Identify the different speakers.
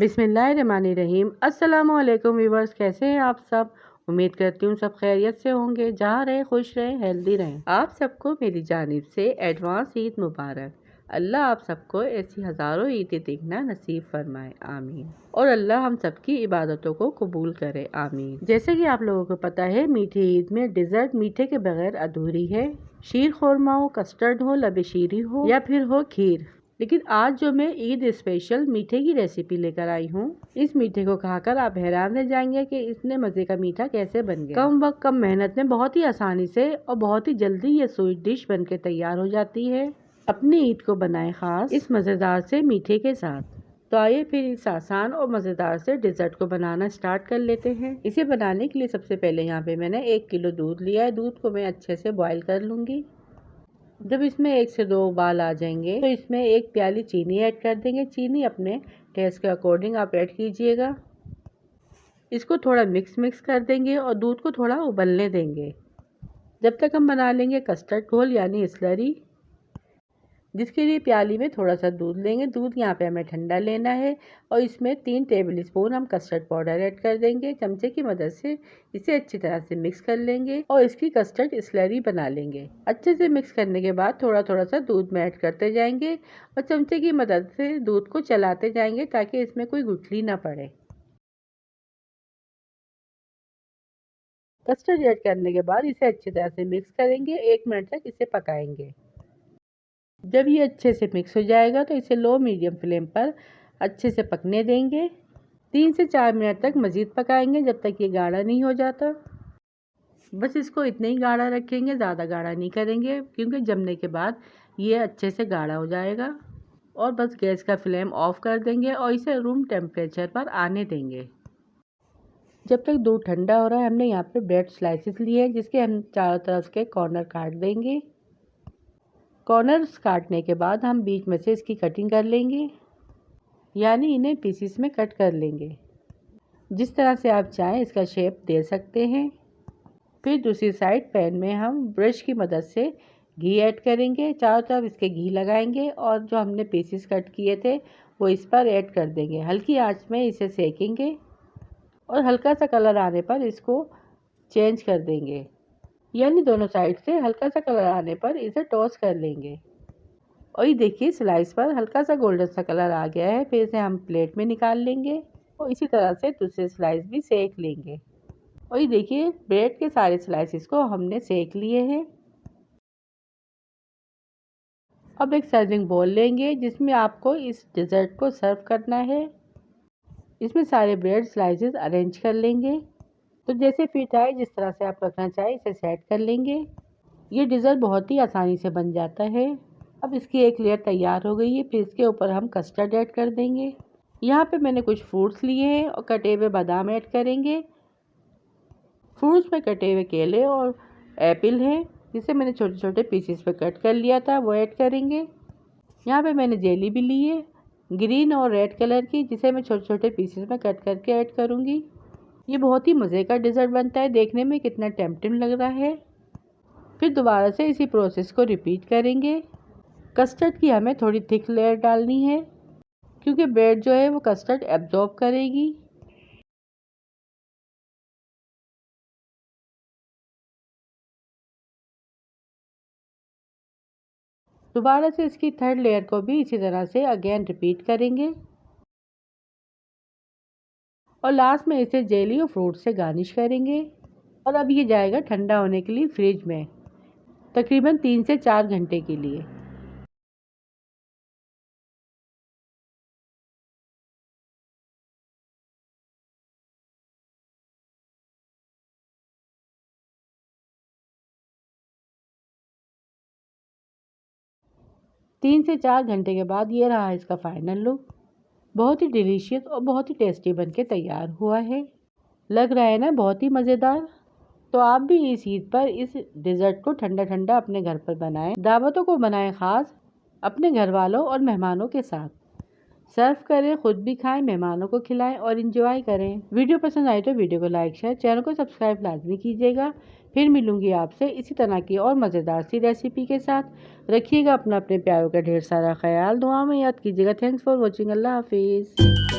Speaker 1: बिस्मिल्लाहिर्रहमानिर्रहीम। अस्सलामुअलैकुम व्यूवर्स, कैसे हैं आप सब। उम्मीद करती हूँ सब खैरियत से होंगे। जहाँ रहें खुश रहें, हेल्दी रहें। आप सबको मेरी जानिब से एडवांस ईद मुबारक। अल्लाह आप सबको ऐसी हज़ारों ईदें देखना नसीब फरमाए, आमीन। और अल्लाह हम सबकी इबादतों को कबूल करे, आमीन। जैसे कि आप लोगों को पता है, मीठी ईद में डिज़र्ट मीठे के बगैर अधूरी है। शीर खोरमा हो, कस्टर्ड हो, लबे शीरी हो या फिर हो खीर। लेकिन आज जो मैं ईद स्पेशल मीठे की रेसिपी लेकर आई हूँ, इस मीठे को खाकर आप हैरान रह जाएंगे कि इतने मज़े का मीठा कैसे बन गया। कम वक्त कम मेहनत में बहुत ही आसानी से और बहुत ही जल्दी ये स्वीट डिश बनके तैयार हो जाती है। अपनी ईद को बनाएं खास इस मज़ेदार से मीठे के साथ। तो आइए फिर इस आसान और मज़ेदार से डिज़र्ट को बनाना स्टार्ट कर लेते हैं। इसे बनाने के लिए सबसे पहले यहाँ पे मैंने 1 किलो दूध लिया है। दूध को मैं अच्छे से बॉईल कर लूँगी। जब इसमें 1 से 2 उबाल आ जाएंगे तो इसमें 1 प्याली चीनी ऐड कर देंगे। चीनी अपने टेस्ट के अकॉर्डिंग आप ऐड कीजिएगा। इसको थोड़ा मिक्स कर देंगे और दूध को थोड़ा उबलने देंगे। जब तक हम बना लेंगे कस्टर्ड घोल यानी स्लरी, जिसके लिए प्याली में थोड़ा सा दूध लेंगे। दूध यहाँ पे हमें ठंडा लेना है और इसमें 3 टेबल स्पून हम कस्टर्ड पाउडर ऐड कर देंगे। चमचे की मदद से इसे अच्छी तरह से मिक्स कर लेंगे और इसकी कस्टर्ड स्लरी बना लेंगे। अच्छे से मिक्स करने के बाद थोड़ा थोड़ा सा दूध में ऐड करते जाएंगे और चमचे की मदद से दूध को चलाते जाएंगे ताकि इसमें कोई गुठली ना पड़े। कस्टर्ड ऐड करने के बाद इसे अच्छी तरह से मिक्स करेंगे। 1 मिनट तक इसे पकाएंगे। जब ये अच्छे से मिक्स हो जाएगा तो इसे लो मीडियम फ्लेम पर अच्छे से पकने देंगे। 3 से 4 मिनट तक मज़ीद पकाएंगे जब तक ये गाढ़ा नहीं हो जाता। बस इसको इतना ही गाढ़ा रखेंगे, ज़्यादा गाढ़ा नहीं करेंगे क्योंकि जमने के बाद ये अच्छे से गाढ़ा हो जाएगा। और बस गैस का फ्लेम ऑफ कर देंगे और इसे रूम टेम्परेचर पर आने देंगे। जब तक दूध ठंडा हो रहा है, हमने यहाँ पे ब्रेड स्लाइसेस लिए हैं जिसके हम चारों तरफ के कॉर्नर काट देंगे। कॉर्नर्स काटने के बाद हम बीच में से इसकी कटिंग कर लेंगे, यानी इन्हें पीसीस में कट कर लेंगे। जिस तरह से आप चाहें इसका शेप दे सकते हैं। फिर दूसरी साइड पैन में हम ब्रश की मदद से घी ऐड करेंगे। चारों तरफ इसके घी लगाएंगे और जो हमने पीसीस कट किए थे वो इस पर ऐड कर देंगे। हल्की आंच में इसे सेकेंगे और हल्का सा कलर आने पर इसको चेंज कर देंगे, यानी दोनों साइड से हल्का सा कलर आने पर इसे टॉस कर लेंगे। और ये देखिए स्लाइस पर हल्का सा गोल्डन सा कलर आ गया है। फिर इसे हम प्लेट में निकाल लेंगे और इसी तरह से दूसरे स्लाइस भी सेक लेंगे। और ये देखिए ब्रेड के सारे स्लाइसेस को हमने सेक लिए हैं। अब एक सर्विंग बोल लेंगे जिसमें आपको इस डिज़र्ट को सर्व करना है। इसमें सारे ब्रेड स्लाइसेस अरेंज कर लेंगे। तो जैसे फिट आए, जिस तरह से आप रखना चाहें इसे सेट कर लेंगे। ये डिज़र्ट बहुत ही आसानी से बन जाता है। अब इसकी एक लेयर तैयार हो गई है। फिर इसके ऊपर हम कस्टर्ड ऐड कर देंगे। यहाँ पे मैंने कुछ फ्रूट्स लिए हैं और कटे हुए बादाम ऐड करेंगे। फ्रूट्स में कटे हुए केले और एप्पल है जिसे मैंने छोटे छोटे पीसेस पे कट कर लिया था, वो ऐड करेंगे। यहाँ पे मैंने जेली भी ली है ग्रीन और रेड कलर की, जिसे मैं छोटे छोटे पीसेस में कट करके ऐड करूँगी। ये बहुत ही मज़े का डिज़र्ट बनता है। देखने में कितना टेम्पटिंग लग रहा है। फिर दोबारा से इसी प्रोसेस को रिपीट करेंगे। कस्टर्ड की हमें थोड़ी थिक लेयर डालनी है क्योंकि ब्रेड जो है वो कस्टर्ड एब्जॉर्ब करेगी। दोबारा से इसकी थर्ड लेयर को भी इसी तरह से अगेन रिपीट करेंगे और लास्ट में इसे जेली और फ्रूट से गार्निश करेंगे। और अब ये जाएगा ठंडा होने के लिए फ्रिज में, तकरीबन 3 से 4 घंटे के लिए। तीन से 4 घंटे के बाद ये रहा इसका फाइनल लुक। बहुत ही डिलीशियस और बहुत ही टेस्टी बनके तैयार हुआ है। लग रहा है ना बहुत ही मज़ेदार। तो आप भी इस ईद पर इस डिज़र्ट को ठंडा ठंडा अपने घर पर बनाएं। दावतों को बनाएं खास अपने घर वालों और मेहमानों के साथ। सर्व करें, खुद भी खाएं, मेहमानों को खिलाएं और इंजॉय करें। वीडियो पसंद आए तो वीडियो को लाइक शेयर, चैनल को सब्सक्राइब लाजमी कीजिएगा। फिर मिलूंगी आपसे इसी तरह की और मज़ेदार सी रेसिपी के साथ। रखिएगा अपना अपने प्यारों का ढेर सारा ख्याल। दुआ में याद कीजिएगा। Thanks for watching. अल्लाह हाफिज़।